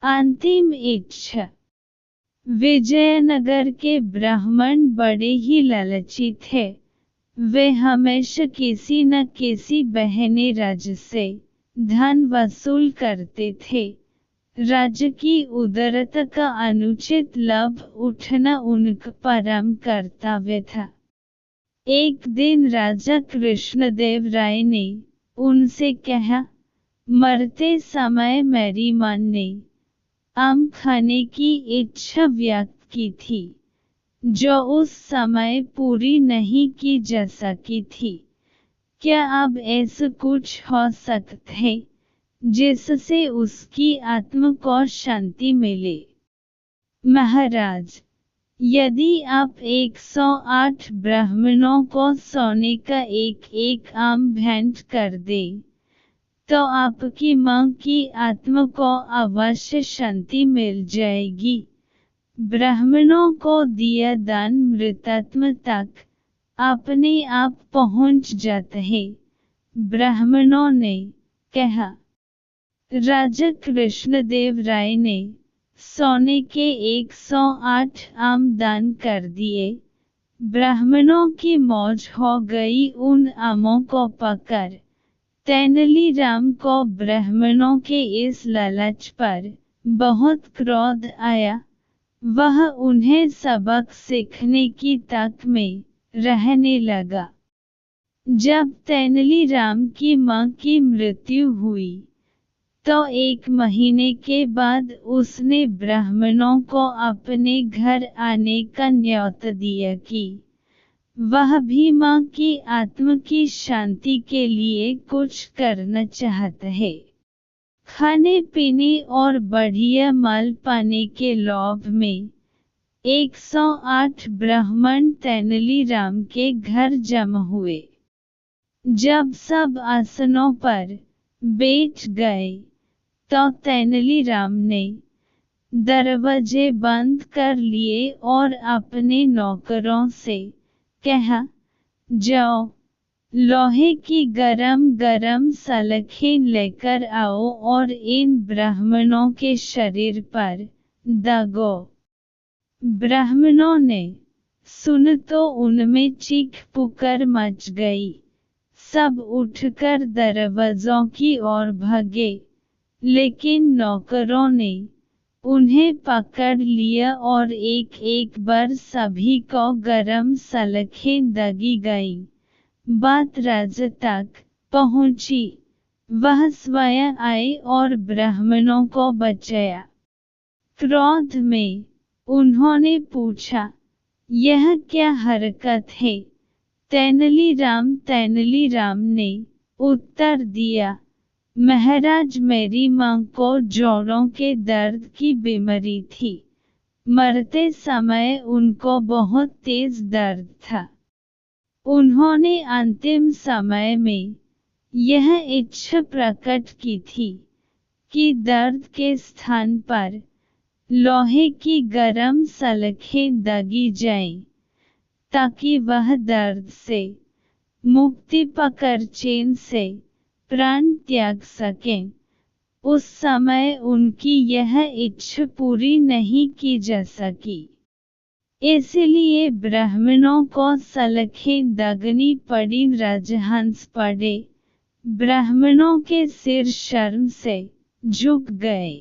अंतिम इच्छा। विजयनगर के ब्राह्मण बड़े ही लालची थे। वे हमेशा किसी न किसी बहने राज्य से धन वसूल करते थे। राज्य की उदारता का अनुचित लाभ उठाना उनका परम कर्तव्य था। एक दिन राजा कृष्णदेव राय ने उनसे कहा, मरते समय मेरी मां ने आम खाने की इच्छा व्यक्त की थी, जो उस समय पूरी नहीं की जा सकी थी। क्या अब ऐसा कुछ हो सकता है जिससे उसकी आत्मा को शांति मिले? महाराज, यदि आप 108 ब्राह्मणों को सोने का एक आम भेंट कर दें, तो आपकी मां की आत्मा को अवश्य शांति मिल जाएगी। ब्राह्मणों को दिया दान मृतात्मा तक अपने आप पहुंच जाता है। ब्राह्मणों ने कहा। राजा कृष्णदेव राय ने सोने के 108 आम दान कर दिए। ब्राह्मणों की मौज हो गई। उन आमों को पाकर तेनालीराम को ब्राह्मणों के इस लालच पर बहुत क्रोध आया। वह उन्हें सबक सीखने की ताक में रहने लगा। जब तेनालीराम की मां की मृत्यु हुई, तो 1 महीने के बाद उसने ब्राह्मणों को अपने घर आने का न्योता दिया कि वह भी मां की आत्मा की शांति के लिए कुछ करना चाहता है। खाने पीने और बढ़िया माल पाने के लोभ में 108 ब्राह्मण तेनालीराम के घर जमा हुए। जब सब आसनों पर बैठ गए, तो तेनालीराम ने दरवाजे बंद कर लिए और अपने नौकरों से कहा, जाओ, लोहे की गरम सलाखें लेकर आओ और इन ब्राह्मणों के शरीर पर दागो। ब्राह्मणों ने सुना तो उनमें चीख पुकार मच गई। सब उठकर दरवाजों की ओर भागे, लेकिन नौकरों ने उन्हें पकड़ लिया और एक बार सभी को गरम सलाखें दागी गईं। बात राजा तक पहुंची। वह स्वयं आए और ब्राह्मणों को बचाया। क्रोध में उन्होंने पूछा, यह क्या हरकत है? तेनालीराम ने उत्तर दिया, महाराज, मेरी मां को जोड़ों के दर्द की बीमारी थी। मरते समय उनको बहुत तेज दर्द था। उन्होंने अंतिम समय में यह इच्छा प्रकट की थी कि दर्द के स्थान पर लोहे की गरम सलाखें दागी जाएं, ताकि वह दर्द से मुक्ति पाकर चैन से प्राण त्याग सकें। उस समय उनकी यह इच्छा पूरी नहीं की जा सकी, इसलिए ब्राह्मणों को सलाखें दागनी पड़ी। राजहंस पड़े। ब्राह्मणों के सिर शर्म से झुक गए।